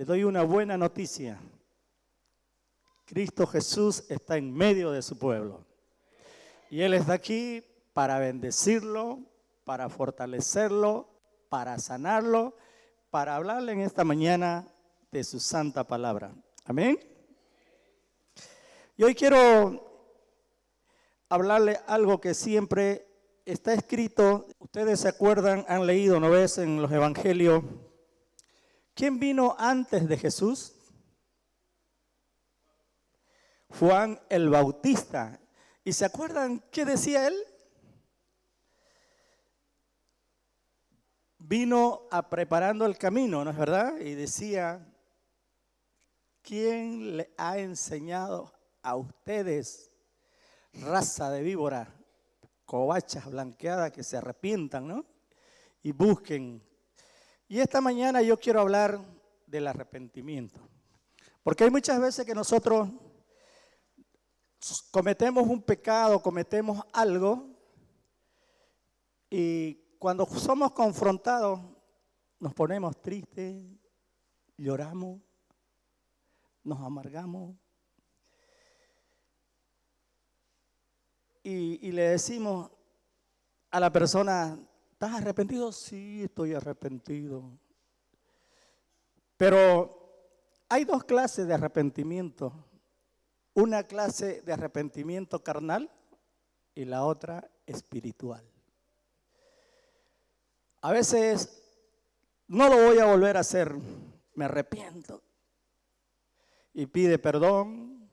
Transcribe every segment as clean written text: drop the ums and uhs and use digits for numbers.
Le doy una buena noticia. Cristo Jesús está en medio de su pueblo. Y Él está aquí para bendecirlo, para fortalecerlo, para sanarlo, para hablarle en esta mañana de su santa palabra. Amén. Y hoy quiero hablarle algo que siempre está escrito. Ustedes se acuerdan, han leído, ¿no ves? En los evangelios. ¿Quién vino antes de Jesús? Juan el Bautista. ¿Y se acuerdan qué decía él? Vino preparando el camino, ¿no es verdad? Y decía, ¿quién le ha enseñado a ustedes, raza de víbora, covachas blanqueadas, que se arrepientan, ¿no? Y busquen. Y esta mañana yo quiero hablar del arrepentimiento. Porque hay muchas veces que nosotros cometemos un pecado, cometemos algo, y cuando somos confrontados nos ponemos tristes, lloramos, nos amargamos y le decimos a la persona, ¿estás arrepentido? Sí, estoy arrepentido. Pero hay dos clases de arrepentimiento. Una clase de arrepentimiento carnal y la otra espiritual. A veces no lo voy a volver a hacer, me arrepiento y pide perdón,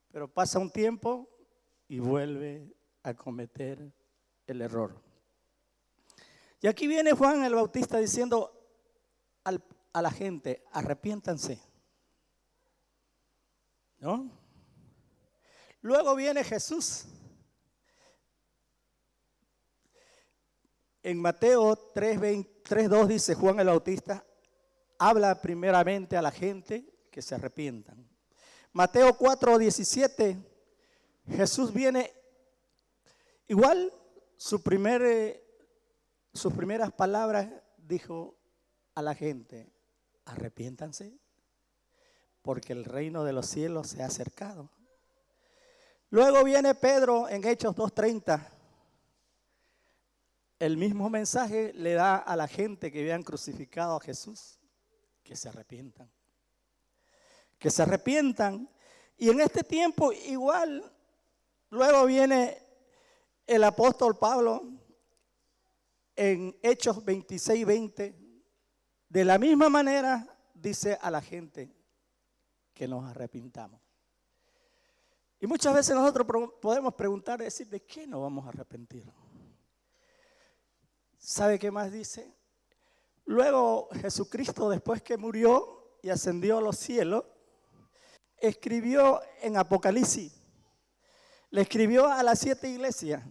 pero pasa un tiempo y vuelve a cometer el error. Y aquí viene Juan el Bautista diciendo a la gente, arrepiéntanse, ¿no? Luego viene Jesús. En Mateo 3:2 dice Juan el Bautista, habla primeramente a la gente que se arrepientan. Mateo 4:17, Jesús viene, igual sus primeras palabras dijo a la gente, arrepiéntanse, porque el reino de los cielos se ha acercado. Luego viene Pedro en Hechos 2:30. El mismo mensaje le da a la gente que habían crucificado a Jesús, que se arrepientan. Que se arrepientan. Y en este tiempo igual, luego viene el apóstol Pablo en Hechos 26:20. De la misma manera dice a la gente que nos arrepintamos. Y muchas veces nosotros podemos preguntar, decir, ¿de qué nos vamos a arrepentir? ¿Sabe qué más dice? Luego Jesucristo, después que murió y ascendió a los cielos, escribió en Apocalipsis, le escribió a las 7 iglesias,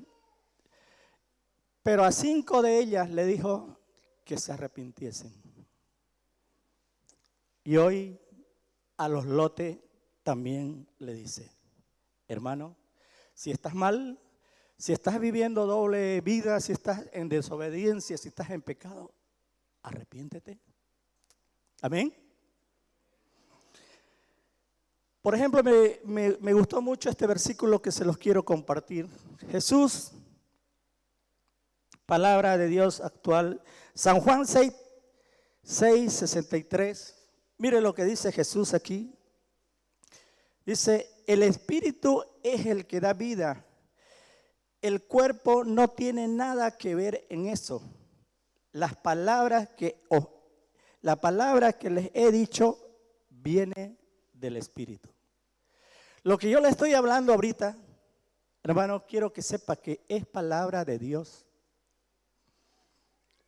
pero a 5 de ellas le dijo que se arrepintiesen. Y hoy a los lotes también le dice, hermano, si estás mal, si estás viviendo doble vida, si estás en desobediencia, si estás en pecado, arrepiéntete. Amén. Por ejemplo, me gustó mucho este versículo que se los quiero compartir. Jesús, palabra de Dios actual, San Juan 6:63. Mire lo que dice Jesús aquí. Dice, el Espíritu es el que da vida. El cuerpo no tiene nada que ver en eso. La palabra que les he dicho viene del Espíritu. Lo que yo le estoy hablando ahorita, hermano, quiero que sepa que es palabra de Dios.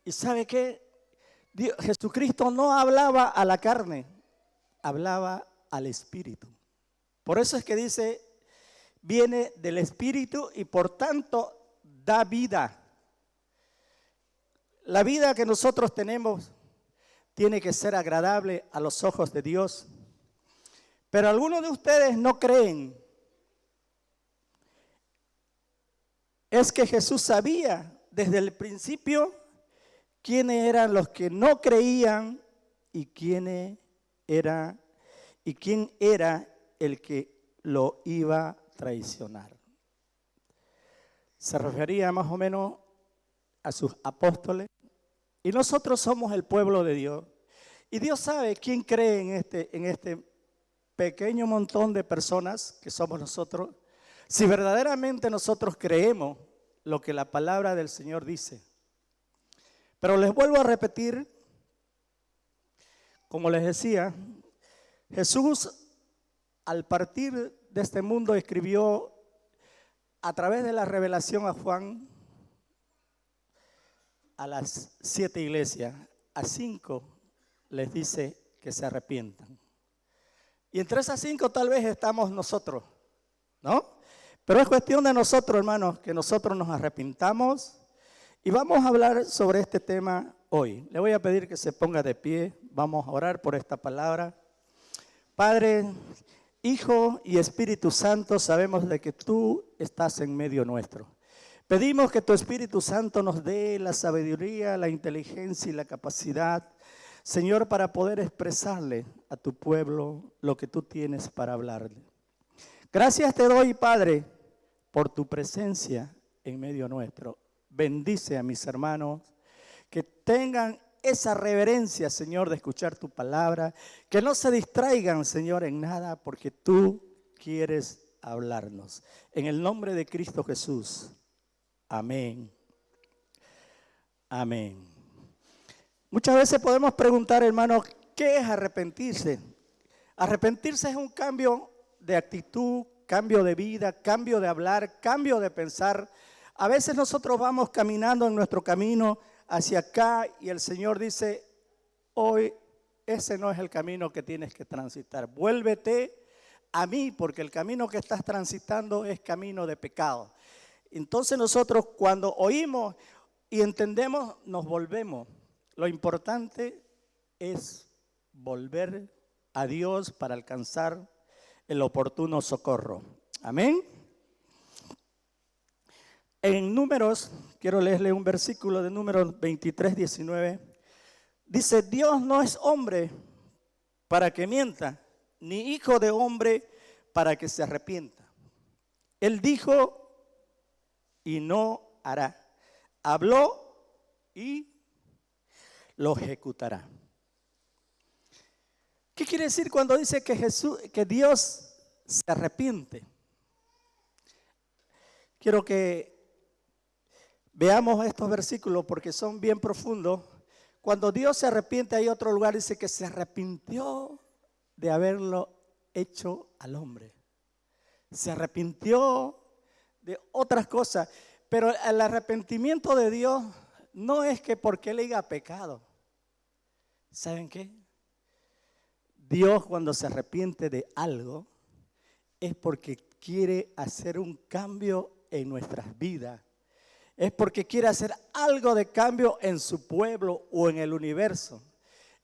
¿Y sabe qué? Jesucristo no hablaba a la carne, hablaba al Espíritu. Por eso es que dice, viene del Espíritu y por tanto da vida. La vida que nosotros tenemos tiene que ser agradable a los ojos de Dios. Pero algunos de ustedes no creen. Es que Jesús sabía desde el principio quiénes eran los que no creían y quiénes era y quién era el que lo iba a traicionar. Se refería más o menos a sus apóstoles. Y nosotros somos el pueblo de Dios. Y Dios sabe quién cree en este pequeño montón de personas que somos nosotros. Si verdaderamente nosotros creemos lo que la palabra del Señor dice. Pero les vuelvo a repetir, como les decía, Jesús al partir de este mundo escribió a través de la revelación a Juan a las 7 iglesias, a 5 les dice que se arrepientan. Y entre esas 5 tal vez estamos nosotros, ¿no? Pero es cuestión de nosotros, hermanos, que nosotros nos arrepintamos. Y vamos a hablar sobre este tema hoy. Le voy a pedir que se ponga de pie. Vamos a orar por esta palabra. Padre, Hijo y Espíritu Santo, sabemos de que tú estás en medio nuestro. Pedimos que tu Espíritu Santo nos dé la sabiduría, la inteligencia y la capacidad, Señor, para poder expresarle a tu pueblo lo que tú tienes para hablarle. Gracias te doy, Padre, por tu presencia en medio nuestro. Bendice a mis hermanos, que tengan esa reverencia, Señor, de escuchar tu palabra, que no se distraigan, Señor, en nada, porque tú quieres hablarnos. En el nombre de Cristo Jesús. Amén. Amén. Muchas veces podemos preguntar, hermanos, ¿qué es arrepentirse? Arrepentirse es un cambio de actitud, cambio de vida, cambio de hablar, cambio de pensar. A veces nosotros vamos caminando en nuestro camino hacia acá y el Señor dice, hoy ese no es el camino que tienes que transitar. Vuélvete a mí porque el camino que estás transitando es camino de pecado. Entonces nosotros cuando oímos y entendemos, nos volvemos. Lo importante es volver a Dios para alcanzar el oportuno socorro. Amén. En Números, quiero leerle un versículo de Números 23, 19. Dice, Dios no es hombre para que mienta, ni hijo de hombre para que se arrepienta. Él dijo y no hará. Habló y lo ejecutará. ¿Qué quiere decir cuando dice que Dios se arrepiente? Quiero que veamos estos versículos porque son bien profundos. Cuando Dios se arrepiente, hay otro lugar, dice que se arrepintió de haberlo hecho al hombre. Se arrepintió de otras cosas. Pero el arrepentimiento de Dios no es que porque Él haya pecado. ¿Saben qué? Dios cuando se arrepiente de algo es porque quiere hacer un cambio en nuestras vidas. Es porque quiere hacer algo de cambio en su pueblo o en el universo.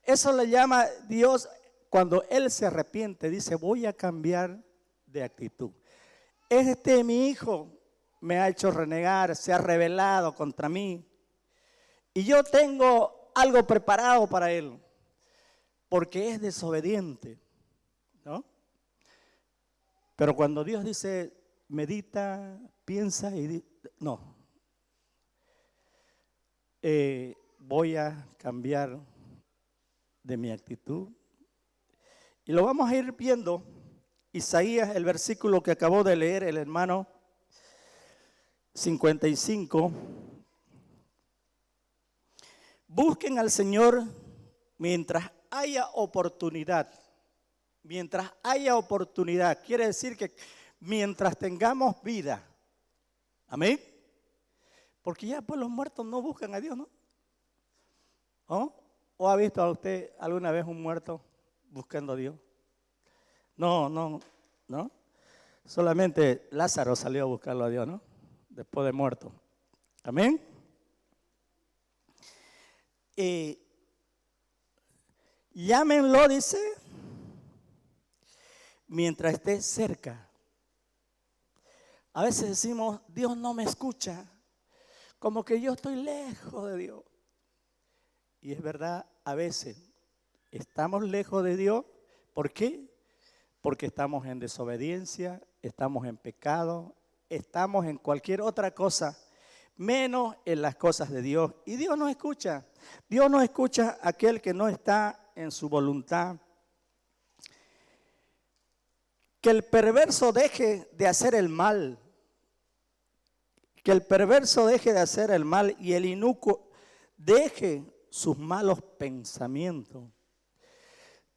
Eso le llama Dios cuando Él se arrepiente. Dice, voy a cambiar de actitud. Mi hijo me ha hecho renegar, se ha rebelado contra mí. Y yo tengo algo preparado para él. Porque es desobediente, ¿no? Pero cuando Dios dice, medita, piensa y no. Voy a cambiar de mi actitud. Y lo vamos a ir viendo. Isaías, el versículo que acabó de leer el hermano 55. Busquen al Señor mientras haya oportunidad. Mientras haya oportunidad. Quiere decir que mientras tengamos vida. Amén. Porque ya pues los muertos no buscan a Dios, ¿no? ¿Oh? ¿O ha visto a usted alguna vez un muerto buscando a Dios? No. Solamente Lázaro salió a buscarlo a Dios, ¿no? Después de muerto. Amén. Llámenlo, dice, mientras esté cerca. A veces decimos, Dios no me escucha, como que yo estoy lejos de Dios. Y es verdad, a veces estamos lejos de Dios, ¿Por qué? Porque estamos en desobediencia, estamos en pecado, estamos en cualquier otra cosa, menos en las cosas de Dios. Y Dios no escucha. Dios no escucha a aquel que no está en su voluntad. Que el perverso deje de hacer el mal. Que el perverso deje de hacer el mal y el inicuo deje sus malos pensamientos.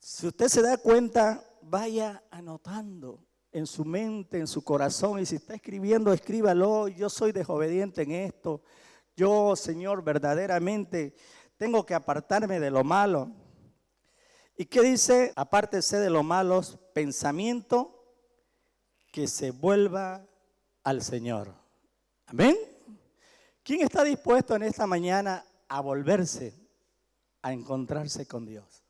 Si usted se da cuenta, vaya anotando en su mente, en su corazón, y si está escribiendo, escríbalo. Yo soy desobediente en esto. Yo, Señor, verdaderamente tengo que apartarme de lo malo. ¿Y qué dice? Apártese de los malos pensamientos, que se vuelva al Señor. Amén. ¿Quién está dispuesto en esta mañana a volverse, a encontrarse con Dios?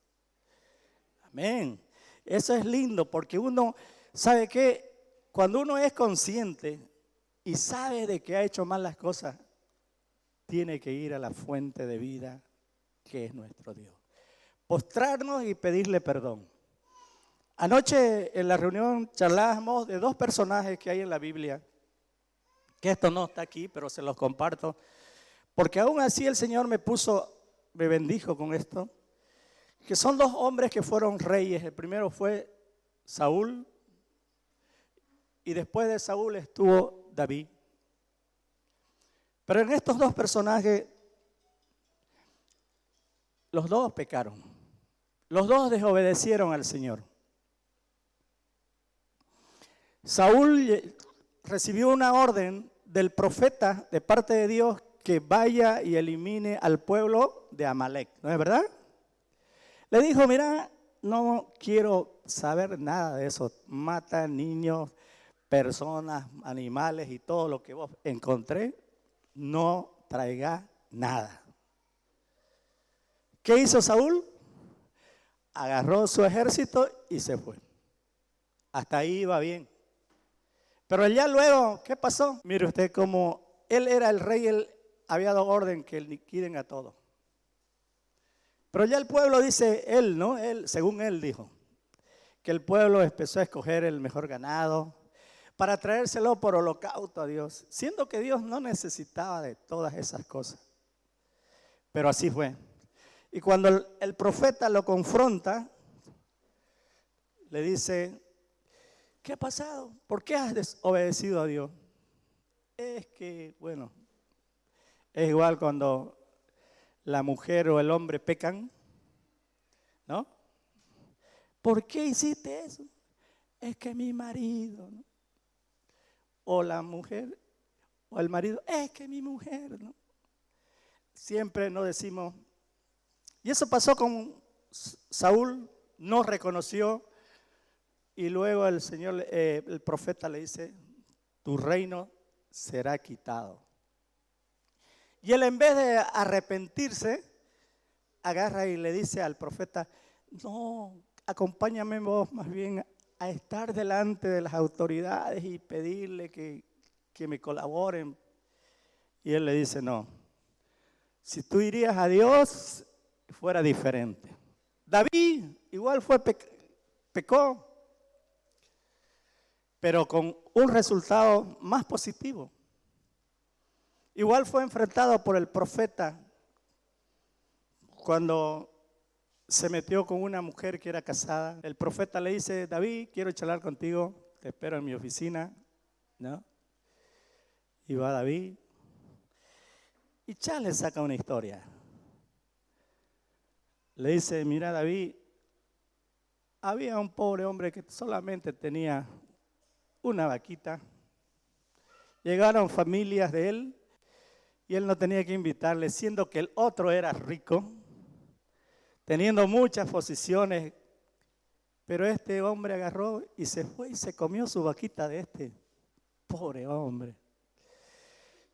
Amén. Eso es lindo porque uno, ¿sabe qué? Cuando uno es consciente y sabe de que ha hecho mal las cosas, tiene que ir a la fuente de vida que es nuestro Dios. Postrarnos y pedirle perdón. Anoche en la reunión charlábamos de dos personajes que hay en la Biblia, que esto no está aquí, pero se los comparto, porque aún así el Señor me bendijo con esto, que son dos hombres que fueron reyes. El primero fue Saúl y después de Saúl estuvo David. Pero en estos dos personajes, los dos pecaron, los dos desobedecieron al Señor. Saúl recibió una orden del profeta de parte de Dios que vaya y elimine al pueblo de Amalek, ¿no es verdad? Le dijo, mira, no quiero saber nada de eso, mata niños, personas, animales y todo lo que vos encontré, no traiga nada. ¿Qué hizo Saúl? Agarró su ejército y se fue. Hasta ahí iba bien. Pero ya luego, ¿qué pasó? Mire usted, como él era el rey, él había dado orden que liquiden a todos. Pero ya el pueblo dice, él, ¿no? Él, según él dijo, que el pueblo empezó a escoger el mejor ganado para traérselo por holocausto a Dios, siendo que Dios no necesitaba de todas esas cosas. Pero así fue. Y cuando el profeta lo confronta, le dice, ¿qué ha pasado? ¿Por qué has desobedecido a Dios? Es que, bueno, es igual cuando la mujer o el hombre pecan, ¿no? ¿Por qué hiciste eso? Es que mi marido, ¿no? O la mujer, o el marido, es que mi mujer, ¿no? Siempre nos decimos, y eso pasó con Saúl, no reconoció, y luego el Señor, el profeta le dice, tu reino será quitado. Y él, en vez de arrepentirse, agarra y le dice al profeta, no, acompáñame vos más bien a estar delante de las autoridades y pedirle que me colaboren. Y él le dice, no, si tú irías a Dios, fuera diferente. David igual pecó, pero con un resultado más positivo. Igual fue enfrentado por el profeta cuando se metió con una mujer que era casada. El profeta le dice, David, quiero charlar contigo, te espero en mi oficina, ¿no? Y va David y ya le saca una historia. Le dice, mira David, había un pobre hombre que solamente tenía una vaquita. Llegaron familias de él y él no tenía que invitarle, siendo que el otro era rico, teniendo muchas posiciones, pero este hombre agarró y se fue y se comió su vaquita de este pobre hombre.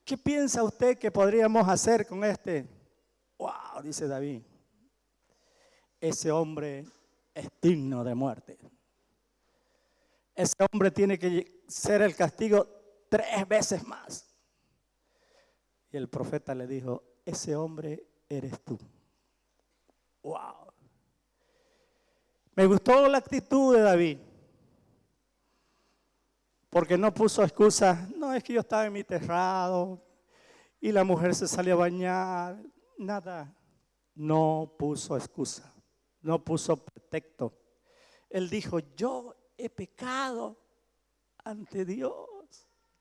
¿Qué piensa usted que podríamos hacer con este? Wow, dice David, ese hombre es digno de muerte. Ese hombre tiene que ser el castigo 3 veces más. Y el profeta le dijo, ese hombre eres tú. Wow. Me gustó la actitud de David, porque no puso excusas. No, es que yo estaba en mi terrado y la mujer se salió a bañar. Nada. No puso excusa, no puso pretexto. Él dijo, yo he pecado ante Dios.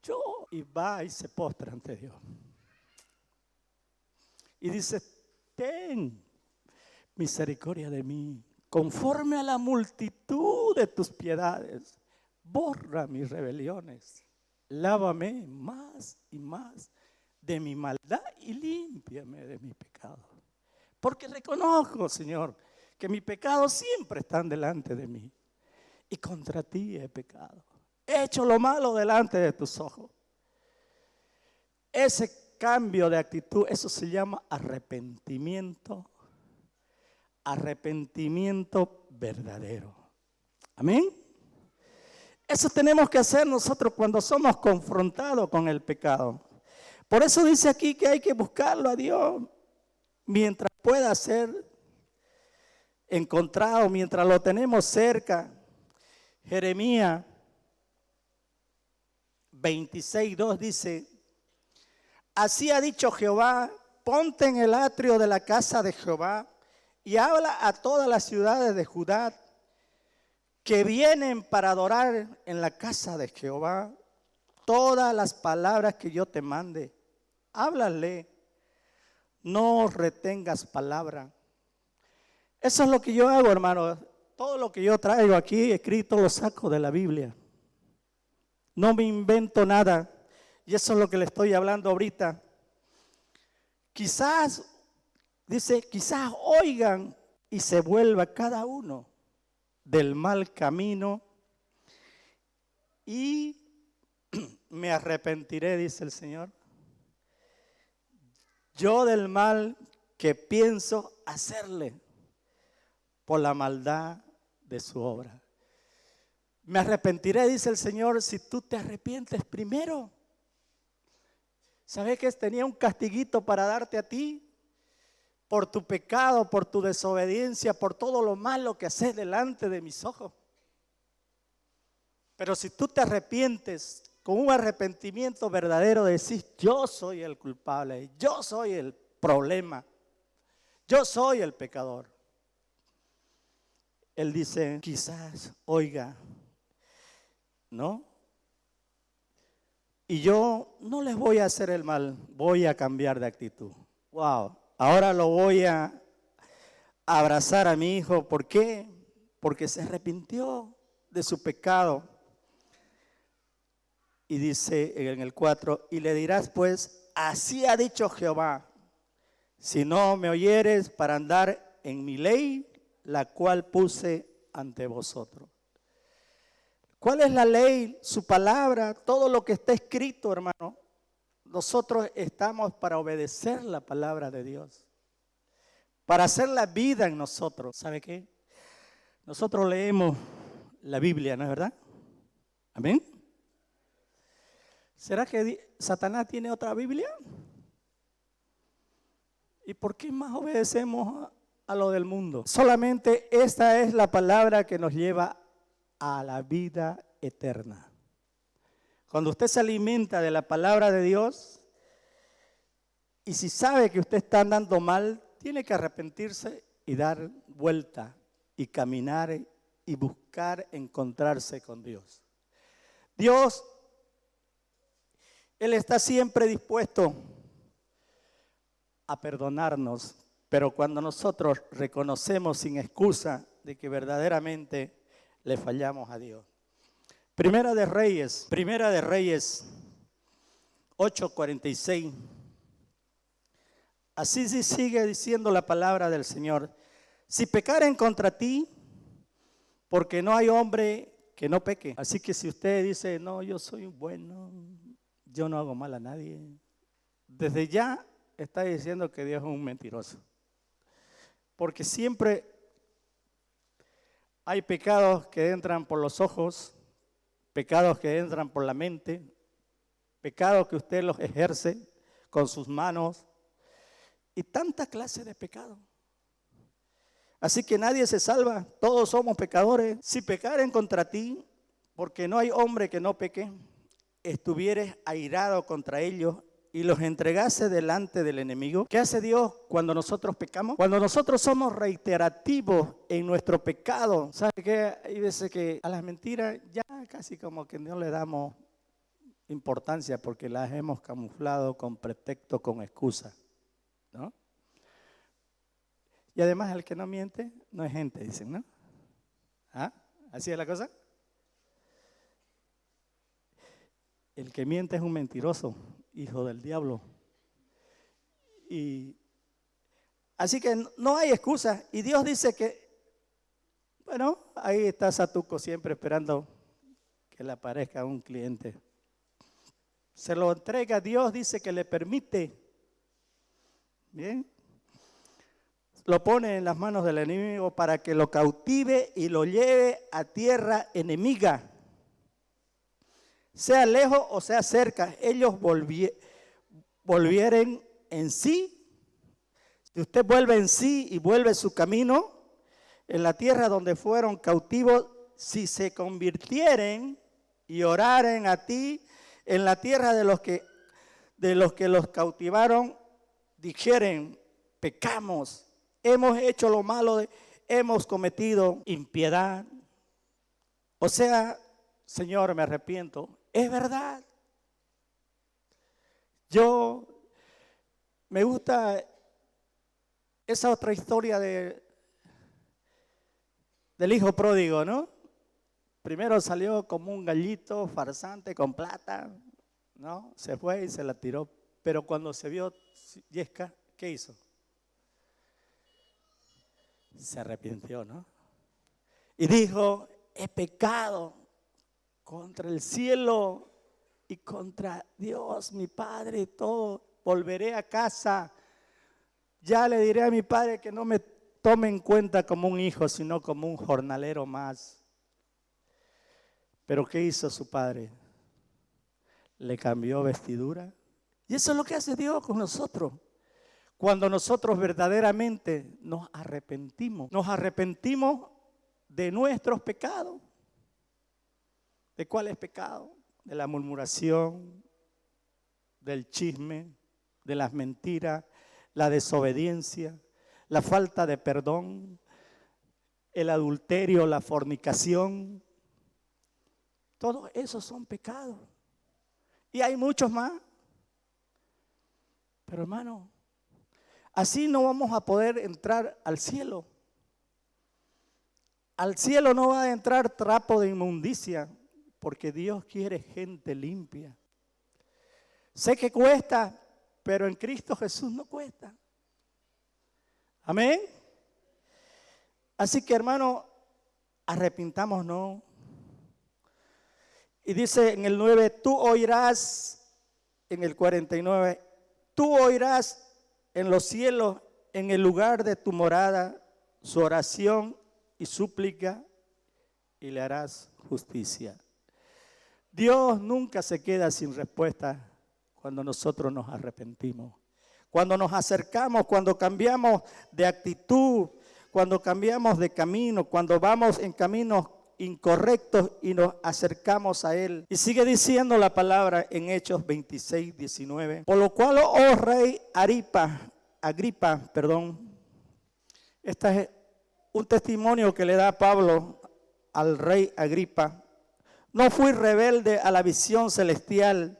Yo. Y va y se postra ante Dios. Y dice, ten misericordia de mí, conforme a la multitud de tus piedades, borra mis rebeliones, lávame más y más de mi maldad y límpiame de mi pecado. Porque reconozco, Señor, que mis pecados siempre están delante de mí y contra ti he pecado. He hecho lo malo delante de tus ojos. Ese cambio de actitud, eso se llama arrepentimiento. Arrepentimiento verdadero. Amén. Eso tenemos que hacer nosotros cuando somos confrontados con el pecado. Por eso dice aquí que hay que buscarlo a Dios mientras pueda ser encontrado, mientras lo tenemos cerca. Jeremías 26:2 dice, así ha dicho Jehová, ponte en el atrio de la casa de Jehová y habla a todas las ciudades de Judá que vienen para adorar en la casa de Jehová todas las palabras que yo te mande. Háblale, no retengas palabra. Eso es lo que yo hago, hermano. Todo lo que yo traigo aquí escrito lo saco de la Biblia. No me invento nada. Y eso es lo que le estoy hablando ahorita. Quizás, dice, quizás oigan y se vuelva cada uno del mal camino y me arrepentiré, dice el Señor. Yo del mal que pienso hacerle por la maldad de su obra. Me arrepentiré, dice el Señor, si tú te arrepientes primero. ¿Sabes que tenía un castiguito para darte a ti? Por tu pecado, por tu desobediencia, por todo lo malo que haces delante de mis ojos. Pero si tú te arrepientes con un arrepentimiento verdadero, decís, yo soy el culpable, yo soy el problema, yo soy el pecador. Él dice, quizás oiga, ¿no? Y yo no les voy a hacer el mal, voy a cambiar de actitud. Wow, ahora lo voy a abrazar a mi hijo. ¿Por qué? Porque se arrepintió de su pecado. Y dice en el 4, y le dirás pues, así ha dicho Jehová, si no me oyeres para andar en mi ley, la cual puse ante vosotros. ¿Cuál es la ley? Su palabra, todo lo que está escrito, hermano. Nosotros estamos para obedecer la palabra de Dios, para hacer la vida en nosotros. ¿Sabe qué? Nosotros leemos la Biblia, ¿no es verdad? Amén. ¿Será que Satanás tiene otra Biblia? ¿Y por qué más obedecemos a lo del mundo? Solamente esta es la palabra que nos lleva a la vida eterna. Cuando usted se alimenta de la palabra de Dios, y si sabe que usted está andando mal, tiene que arrepentirse y dar vuelta y caminar y buscar encontrarse con Dios. Dios, Él está siempre dispuesto a perdonarnos, pero cuando nosotros reconocemos sin excusa de que verdaderamente le fallamos a Dios. Primera de Reyes 8:46. Así sí sigue diciendo la palabra del Señor. Si pecaren contra ti, porque no hay hombre que no peque. Así que si usted dice, no, yo soy bueno, yo no hago mal a nadie, desde ya está diciendo que Dios es un mentiroso. Porque siempre hay pecados que entran por los ojos, pecados que entran por la mente, pecados que usted los ejerce con sus manos y tanta clase de pecado. Así que nadie se salva, todos somos pecadores. Si pecaren contra ti, porque no hay hombre que no peque, estuvieres airado contra ellos y los entregase delante del enemigo. ¿Qué hace Dios cuando nosotros pecamos? Cuando nosotros somos reiterativos en nuestro pecado, ¿sabe qué? Hay veces que a las mentiras ya casi como que no le damos importancia porque las hemos camuflado con pretexto, con excusa, ¿no? Y además el que no miente no es gente, dicen, ¿no? ¿Ah? ¿Así es la cosa? El que miente es un mentiroso, hijo del diablo. Y así que no hay excusa. Y Dios dice que, bueno, ahí está Satuco siempre esperando que le aparezca un cliente. Se lo entrega, Dios dice que le permite. Bien. Lo pone en las manos del enemigo para que lo cautive y lo lleve a tierra enemiga. Sea lejos o sea cerca, ellos volvieren en sí. Si usted vuelve en sí y vuelve su camino, en la tierra donde fueron cautivos, si se convirtieren y oraren a ti, en la tierra de los que los cautivaron, dijeren, pecamos, hemos hecho lo malo, hemos cometido impiedad. O sea, Señor, me arrepiento. Es verdad. Yo me gusta esa otra historia del hijo pródigo, ¿no? Primero salió como un gallito farsante con plata, ¿no? Se fue y se la tiró. Pero cuando se vio yesca, ¿qué hizo? Se arrepintió, ¿no? Y dijo, he pecado contra el cielo y contra Dios, mi Padre, y todo. Volveré a casa. Ya le diré a mi padre que no me tome en cuenta como un hijo, sino como un jornalero más. Pero ¿qué hizo su padre? Le cambió vestidura. Y eso es lo que hace Dios con nosotros. Cuando nosotros verdaderamente nos arrepentimos de nuestros pecados. ¿De cuáles pecados? De la murmuración, del chisme, de las mentiras, la desobediencia, la falta de perdón, el adulterio, la fornicación. Todos esos son pecados. Y hay muchos más. Pero hermano, así no vamos a poder entrar al cielo. Al cielo no va a entrar trapo de inmundicia, porque Dios quiere gente limpia. Sé que cuesta, pero en Cristo Jesús no cuesta. Amén. Así que hermano, arrepintámonos. Y dice en el 9, tú oirás, en el 49, tú oirás en los cielos, en el lugar de tu morada, su oración y súplica, y le harás justicia. Dios nunca se queda sin respuesta cuando nosotros nos arrepentimos. Cuando nos acercamos, cuando cambiamos de actitud, cuando cambiamos de camino, cuando vamos en caminos incorrectos y nos acercamos a Él. Y sigue diciendo la palabra en Hechos 26, 19. Por lo cual, oh rey Agripa, este es un testimonio que le da Pablo al rey Agripa. No fui rebelde a la visión celestial,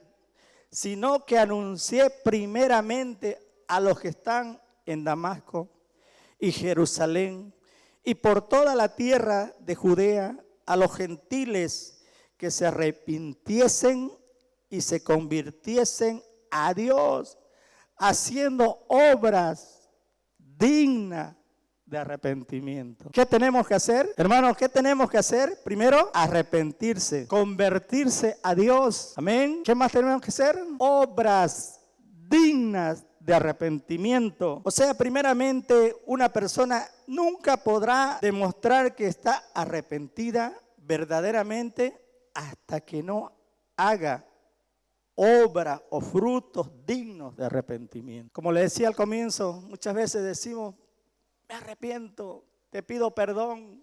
sino que anuncié primeramente a los que están en Damasco y Jerusalén y por toda la tierra de Judea, a los gentiles que se arrepintiesen y se convirtiesen a Dios, haciendo obras dignas de arrepentimiento. ¿Qué tenemos que hacer? Hermanos, ¿qué tenemos que hacer? Primero, arrepentirse, convertirse a Dios. Amén. ¿Qué más tenemos que hacer? Obras dignas de arrepentimiento. O sea, primeramente, una persona nunca podrá demostrar que está arrepentida verdaderamente hasta que no haga obra o frutos dignos de arrepentimiento. Como le decía al comienzo, muchas veces decimos, me arrepiento, te pido perdón,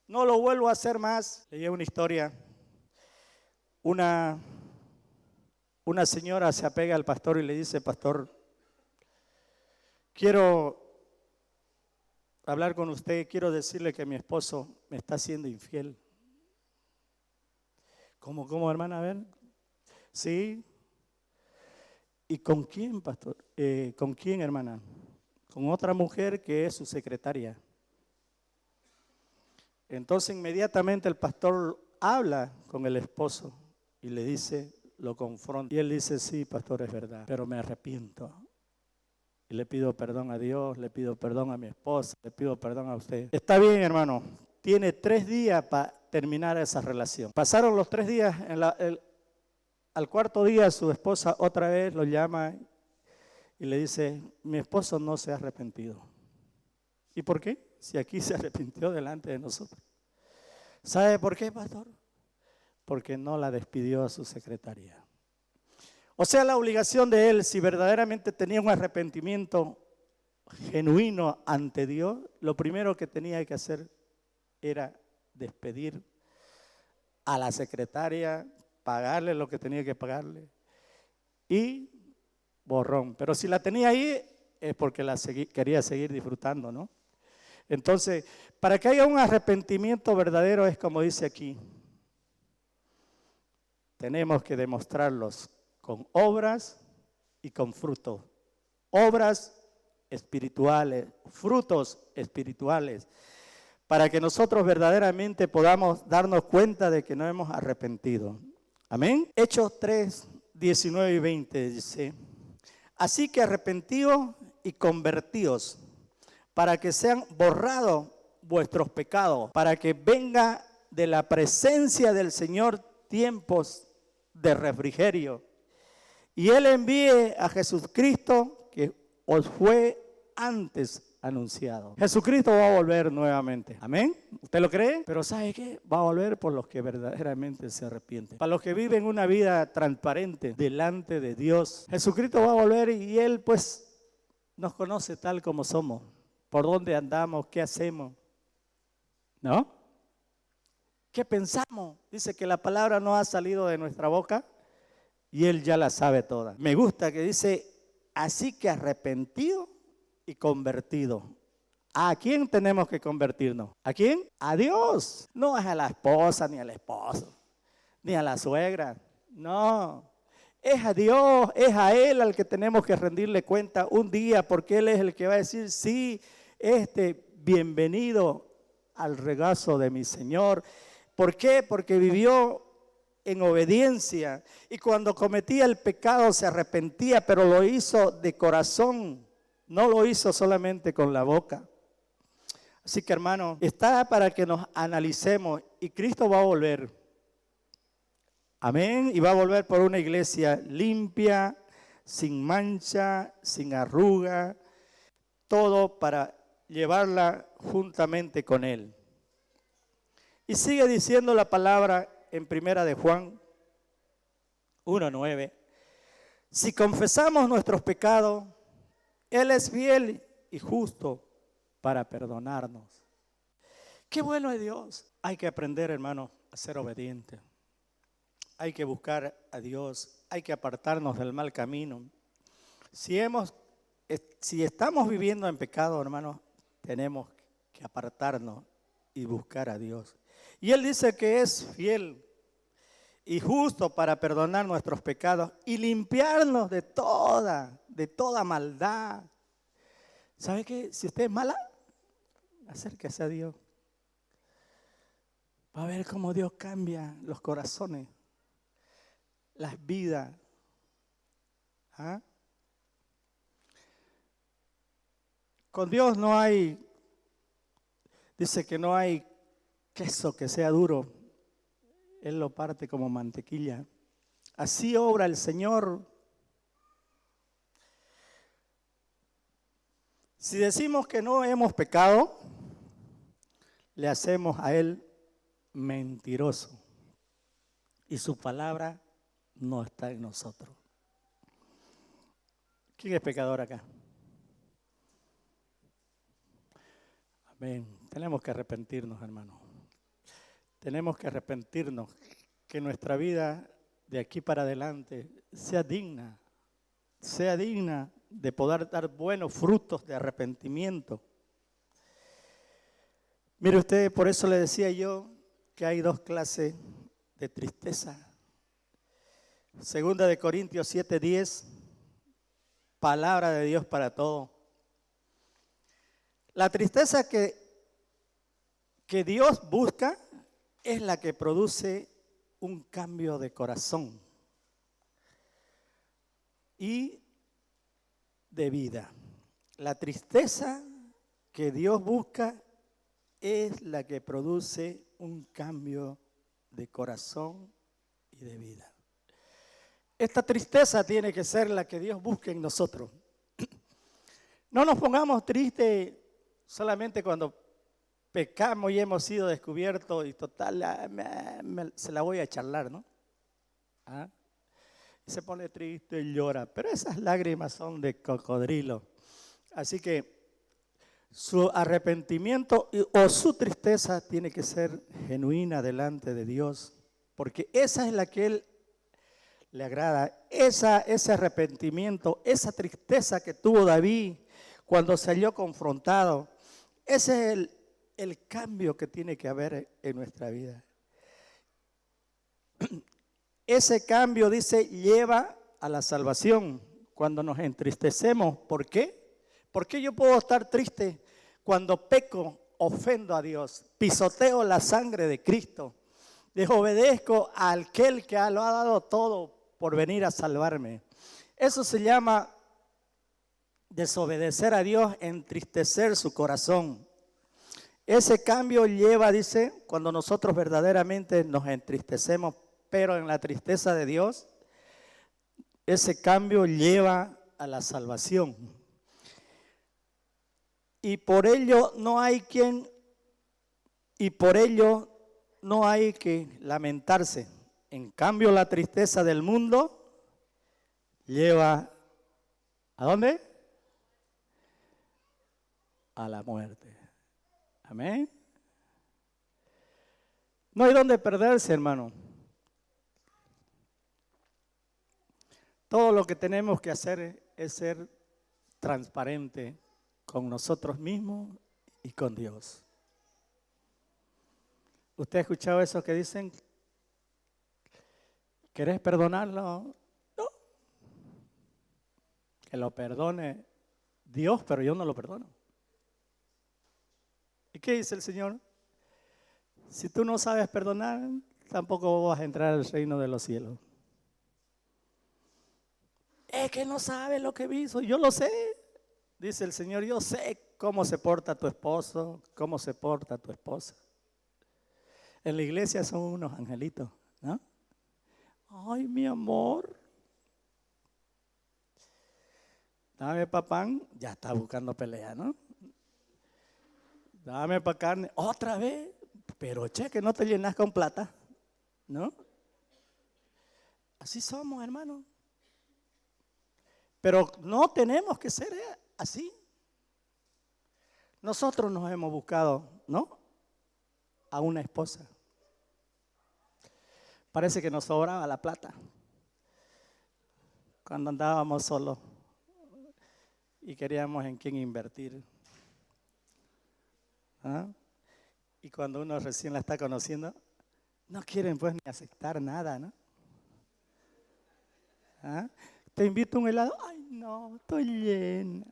no lo vuelvo a hacer más. Leí una historia, una señora se apega al pastor y le dice, pastor, quiero hablar con usted, quiero decirle que mi esposo me está siendo infiel. ¿Cómo, hermana? A ver. Sí. ¿Y con quién, pastor? ¿Con quién, hermana? Con otra mujer que es su secretaria. Entonces inmediatamente el pastor habla con el esposo y le dice, lo confronta. Y él dice, sí, pastor, es verdad, pero me arrepiento. Y le pido perdón a Dios, le pido perdón a mi esposa, le pido perdón a usted. Está bien, hermano, tiene 3 días para terminar esa relación. Pasaron los 3 días, al cuarto día su esposa otra vez lo llama y le dice, mi esposo no se ha arrepentido. ¿Y por qué? Si aquí se arrepintió delante de nosotros. ¿Sabe por qué, pastor? Porque no la despidió a su secretaria. O sea, la obligación de él, si verdaderamente tenía un arrepentimiento genuino ante Dios, lo primero que tenía que hacer era despedir a la secretaria, pagarle lo que tenía que pagarle y borrón. Pero si la tenía ahí es porque quería seguir disfrutando, ¿no? Entonces, para que haya un arrepentimiento verdadero es como dice aquí, tenemos que demostrarlos con obras y con frutos. Obras espirituales, frutos espirituales, para que nosotros verdaderamente podamos darnos cuenta de que no hemos arrepentido. Amén. Hechos 3, 19 y 20 dice, así que arrepentíos y convertíos, para que sean borrados vuestros pecados, para que venga de la presencia del Señor tiempos de refrigerio. Y Él envíe a Jesucristo que os fue antes anunciado. Jesucristo va a volver nuevamente. Amén. ¿Usted lo cree? Pero ¿sabe qué? Va a volver por los que verdaderamente se arrepienten. Para los que viven una vida transparente delante de Dios. Jesucristo va a volver y Él pues nos conoce tal como somos. Por dónde andamos, qué hacemos. ¿No? ¿Qué pensamos? Dice que la palabra no ha salido de nuestra boca. Y Él ya la sabe toda. Me gusta que dice, así que arrepentido y convertido. ¿A quién tenemos que convertirnos? ¿A quién? A Dios. No es a la esposa, ni al esposo, ni a la suegra. No. Es a Dios, es a Él al que tenemos que rendirle cuenta un día, porque Él es el que va a decir, sí, bienvenido al regazo de mi Señor. ¿Por qué? Porque vivió en obediencia y cuando cometía el pecado se arrepentía, pero lo hizo de corazón, no lo hizo solamente con la boca. Así que hermano, está para que nos analicemos y Cristo va a volver. Amén. Y va a volver por una iglesia limpia, sin mancha, sin arruga, todo para llevarla juntamente con Él. Y sigue diciendo la palabra en primera de Juan 1:9. Si confesamos nuestros pecados, Él es fiel y justo para perdonarnos. Qué bueno es Dios. Hay que aprender, hermano, a ser obediente. Hay que buscar a Dios. Hay que apartarnos del mal camino. Si estamos viviendo en pecado, hermano, tenemos que apartarnos y buscar a Dios. Y Él dice que es fiel y justo para perdonar nuestros pecados y limpiarnos de toda maldad. ¿Sabe qué? Si usted es mala, acérquese a Dios. Va a ver cómo Dios cambia los corazones, las vidas. ¿Ah? Con Dios no hay, dice que no hay queso que sea duro. Él lo parte como mantequilla. Así obra el Señor. Si decimos que no hemos pecado, le hacemos a Él mentiroso. Y su palabra no está en nosotros. ¿Quién es pecador acá? Amén. Tenemos que arrepentirnos, hermano. Tenemos que arrepentirnos, que nuestra vida de aquí para adelante sea digna de poder dar buenos frutos de arrepentimiento. Mire usted, por eso le decía yo que hay dos clases de tristeza. Segunda de Corintios 7:10, palabra de Dios para todo. La tristeza que Dios busca es la que produce un cambio de corazón y de vida. La tristeza que Dios busca es la que produce un cambio de corazón y de vida. Esta tristeza tiene que ser la que Dios busca en nosotros. No nos pongamos tristes solamente cuando pecamos y hemos sido descubiertos y total, se la voy a charlar, ¿no? ¿Ah? Y se pone triste y llora, pero esas lágrimas son de cocodrilo. Así que su arrepentimiento o su tristeza tiene que ser genuina delante de Dios, porque esa es la que Él le agrada. Ese arrepentimiento, esa tristeza que tuvo David cuando salió confrontado, ese es el cambio que tiene que haber en nuestra vida. Ese cambio, dice, lleva a la salvación cuando nos entristecemos. ¿Por qué? ¿Por qué yo puedo estar triste cuando peco, ofendo a Dios, pisoteo la sangre de Cristo, desobedezco a aquel que lo ha dado todo por venir a salvarme? Eso se llama desobedecer a Dios, entristecer su corazón. Ese cambio lleva, dice, cuando nosotros verdaderamente nos entristecemos, pero en la tristeza de Dios, ese cambio lleva a la salvación. Y por ello no hay que lamentarse. En cambio, la tristeza del mundo lleva ¿a dónde? A la muerte. Amén. No hay dónde perderse, hermano. Todo lo que tenemos que hacer es ser transparente con nosotros mismos y con Dios. ¿Usted ha escuchado eso que dicen? ¿Querés perdonarlo? No. Que lo perdone Dios, pero yo no lo perdono. ¿Y qué dice el Señor? Si tú no sabes perdonar, tampoco vas a entrar al reino de los cielos. Es que no sabe lo que hizo. Yo lo sé, dice el Señor. Yo sé cómo se porta tu esposo, cómo se porta tu esposa. En la iglesia son unos angelitos, ¿no? Ay, mi amor. Dame pa' pan, ya está buscando pelea, ¿no? Dame pa' carne, otra vez, pero che, que no te llenas con plata, ¿no? Así somos, hermano. Pero no tenemos que ser así. Nosotros nos hemos buscado, ¿no?, a una esposa. Parece que nos sobraba la plata cuando andábamos solos y queríamos en quién invertir. ¿Ah? Y cuando uno recién la está conociendo, no quieren pues ni aceptar nada, ¿no? ¿Ah? Te invito a un helado. Ay, no, estoy llena.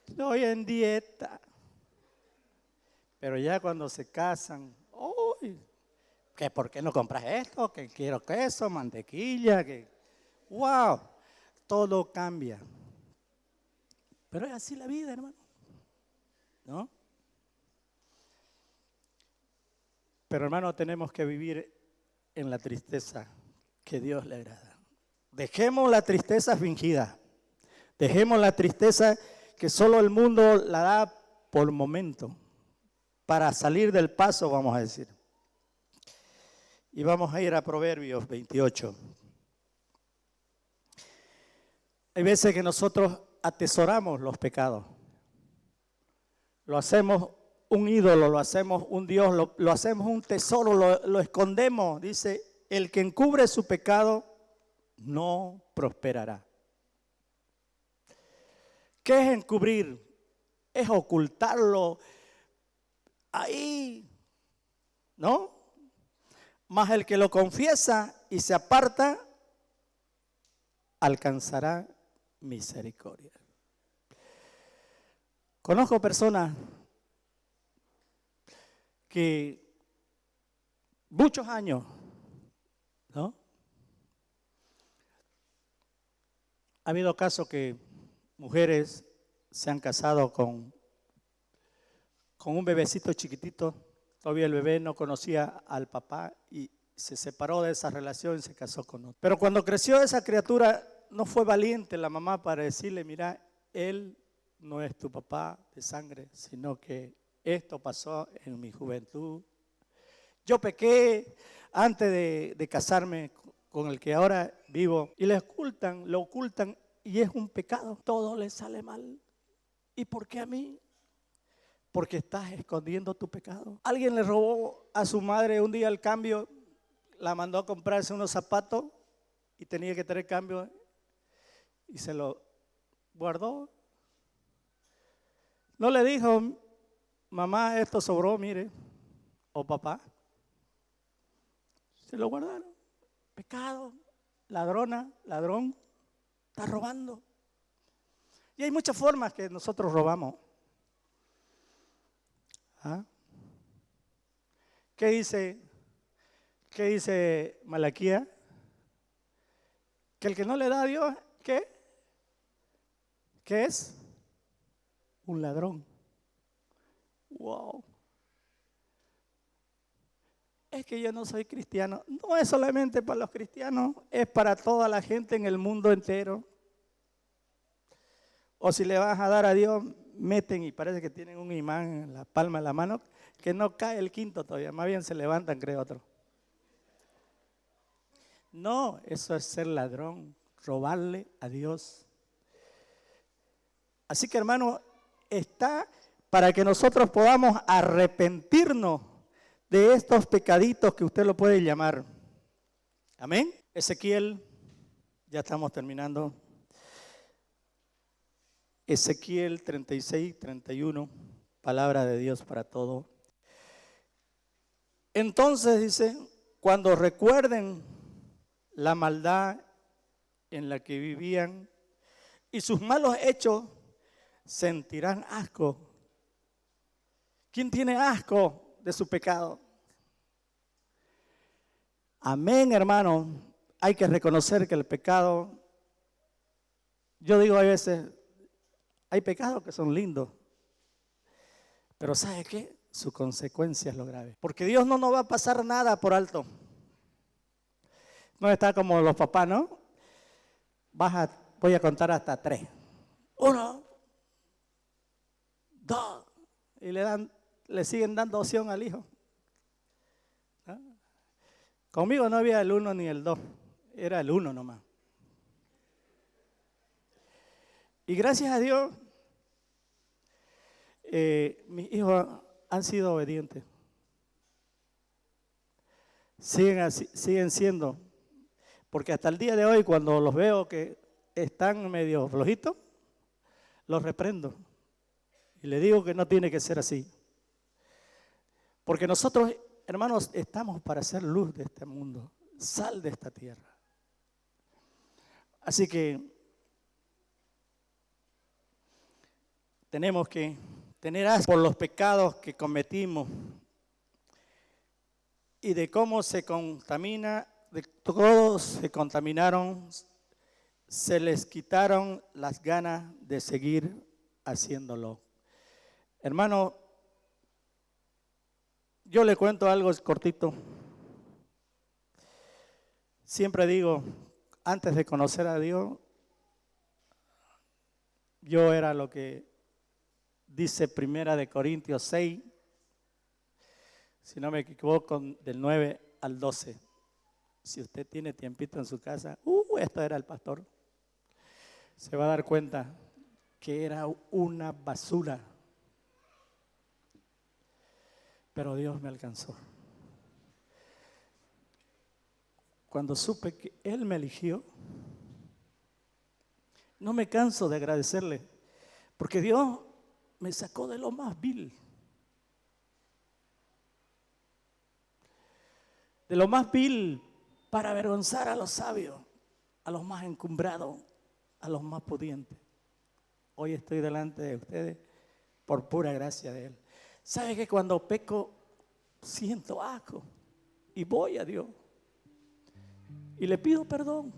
Estoy en dieta. Pero ya cuando se casan, ¡uy! ¿Que por qué no compras esto? Que quiero queso, mantequilla, que ¡wow! Todo cambia. Pero es así la vida, hermano, ¿no? Pero, hermano, tenemos que vivir en la tristeza que Dios le agrada. Dejemos la tristeza fingida. Dejemos la tristeza que solo el mundo la da por momento. Para salir del paso, vamos a decir. Y vamos a ir a Proverbios 28. Hay veces que nosotros atesoramos los pecados. lo hacemos un ídolo, lo hacemos un Dios, lo hacemos un tesoro, lo escondemos. Dice, el que encubre su pecado no prosperará. ¿Qué es encubrir? Es ocultarlo ahí, ¿no? Mas el que lo confiesa y se aparta, alcanzará misericordia. Conozco personas que muchos años, ¿no? Ha habido casos que mujeres se han casado con un bebecito chiquitito, todavía el bebé no conocía al papá y se separó de esa relación y se casó con otro. Pero cuando creció esa criatura, no fue valiente la mamá para decirle, mira, él no es tu papá de sangre, sino que esto pasó en mi juventud. Yo pequé antes de casarme con el que ahora vivo y lo ocultan y es un pecado. Todo le sale mal. ¿Y por qué a mí? Porque estás escondiendo tu pecado. Alguien le robó a su madre un día el cambio, la mandó a comprarse unos zapatos y tenía que tener cambio y se lo guardó. No le dijo, mamá, esto sobró, mire, o papá. Se lo guardaron. Pecado, ladrona, ladrón, está robando. Y hay muchas formas que nosotros robamos. ¿Ah? ¿Qué dice Malaquía? Que el que no le da a Dios, ¿qué? ¿Qué es? Un ladrón. Wow. Es que yo no soy cristiano. No es solamente para los cristianos, es para toda la gente en el mundo entero. O si le vas a dar a Dios, meten y parece que tienen un imán en la palma de la mano, que no cae el quinto todavía, más bien se levantan, creo otro. No, eso es ser ladrón, robarle a Dios. Así que hermano, está para que nosotros podamos arrepentirnos de estos pecaditos que usted lo puede llamar. Amén. Ezequiel, ya estamos terminando. Ezequiel 36, 31, palabra de Dios para todo. Entonces dice, cuando recuerden la maldad en la que vivían y sus malos hechos, sentirán asco. ¿Quién tiene asco de su pecado? Amén, hermano. Hay que reconocer que el pecado, yo digo a veces, hay pecados que son lindos, pero ¿sabe qué? Su consecuencia es lo grave. Porque Dios no nos va a pasar nada por alto. No está como los papás, ¿no? Voy a contar hasta 3. 1, 2. Y le siguen dando opción al hijo. ¿Ah? Conmigo no había el 1 ni el 2. Era el 1 nomás. Y gracias a Dios, mis hijos han sido obedientes. Siguen siendo. Porque hasta el día de hoy, cuando los veo que están medio flojitos, los reprendo. Y les digo que no tiene que ser así. Porque nosotros, hermanos, estamos para ser luz de este mundo, sal de esta tierra. Así que tenemos que tener asco por los pecados que cometimos y de cómo se contamina, de todos se contaminaron, se les quitaron las ganas de seguir haciéndolo. Hermano, yo le cuento algo cortito. Siempre digo, antes de conocer a Dios, yo era lo que dice Primera de Corintios 6, si no me equivoco, del 9 al 12. Si usted tiene tiempito en su casa, esto era el pastor, se va a dar cuenta que era una basura. pero Dios me alcanzó. Cuando supe que Él me eligió, no me canso de agradecerle, porque Dios me sacó de lo más vil, de lo más vil, para avergonzar a los sabios, a los más encumbrados, a los más pudientes. Hoy estoy delante de ustedes por pura gracia de Él. ¿Sabe que cuando peco siento asco y voy a Dios y le pido perdón?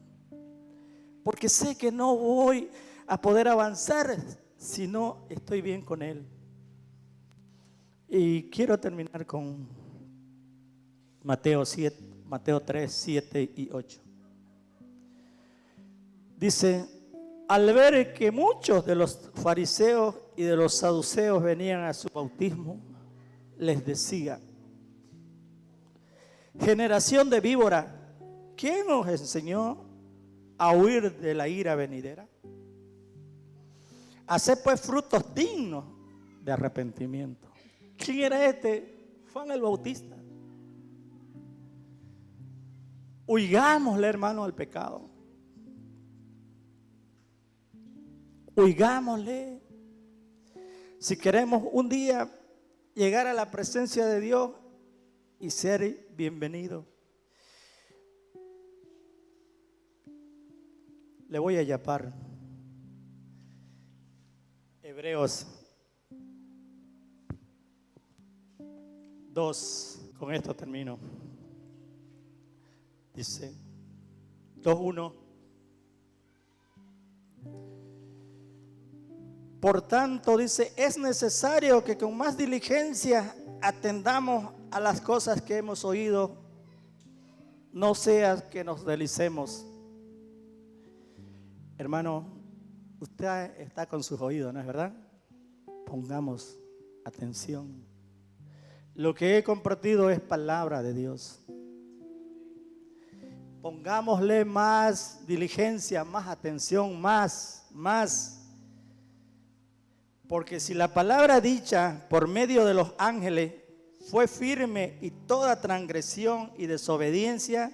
Porque sé que no voy a poder avanzar si no estoy bien con Él. Y quiero terminar con Mateo 3, 7 y 8. Dice: al ver que muchos de los fariseos y de los saduceos venían a su bautismo, les decía: generación de víbora, ¿quién os enseñó a huir de la ira venidera? Haced pues frutos dignos de arrepentimiento. ¿Quién era este? Juan el Bautista. Huigámosle, hermano, al pecado. Huigámosle. Si queremos un día llegar a la presencia de Dios y ser bienvenido. Le voy a yapar Hebreos 2, con esto termino. Dice 2:1. Por tanto, dice, es necesario que con más diligencia atendamos a las cosas que hemos oído, no sea que nos deslicemos. Hermano, usted está con sus oídos, ¿no es verdad? Pongamos atención. Lo que he compartido es palabra de Dios. Pongámosle más diligencia, más atención, más. Porque si la palabra dicha por medio de los ángeles fue firme y toda transgresión y desobediencia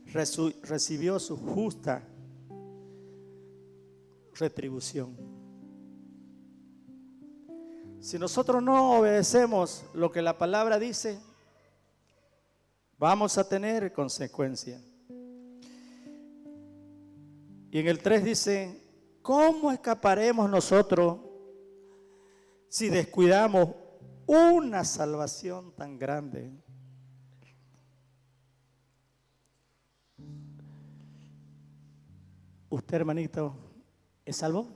recibió su justa retribución. Si nosotros no obedecemos lo que la palabra dice, vamos a tener consecuencias. Y en el 3 dice: ¿cómo escaparemos nosotros si descuidamos una salvación tan grande? ¿Usted, hermanito, es salvo?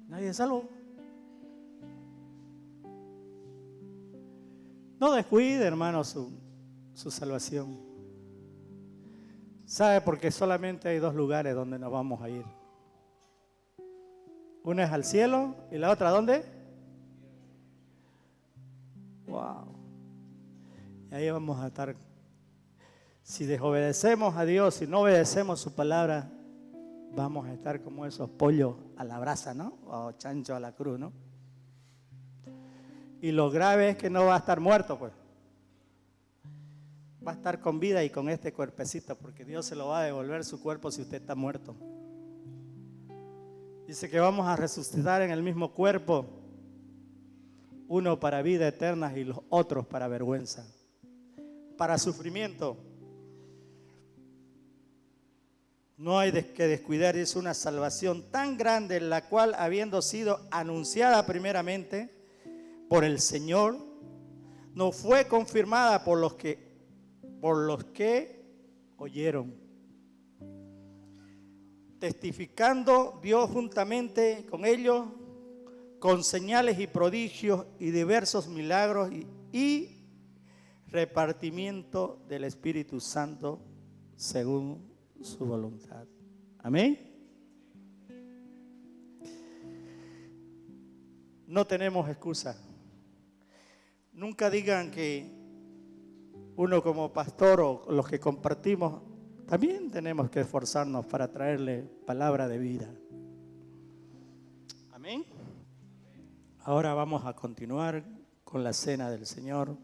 ¿Nadie es salvo? No descuide, hermano, su salvación. ¿Sabe? Porque solamente hay dos lugares donde nos vamos a ir. Una es al cielo y la otra, ¿dónde? Wow. Y ahí vamos a estar. Si desobedecemos a Dios, si no obedecemos su palabra, vamos a estar como esos pollos a la brasa, ¿no? O chancho a la cruz, ¿no? Y lo grave es que no va a estar muerto, pues. Va a estar con vida y con este cuerpecito, porque Dios se lo va a devolver su cuerpo si usted está muerto. Dice que vamos a resucitar en el mismo cuerpo, uno para vida eterna y los otros para vergüenza, para sufrimiento. No hay que descuidar, es una salvación tan grande, la cual, habiendo sido anunciada primeramente por el Señor, no fue confirmada por los que oyeron, testificando Dios juntamente con ellos, con señales y prodigios y diversos milagros y repartimiento del Espíritu Santo según su voluntad. Amén. No tenemos excusa. Nunca digan que uno como pastor o los que compartimos también tenemos que esforzarnos para traerle palabra de vida. Amén. Ahora vamos a continuar con la cena del Señor.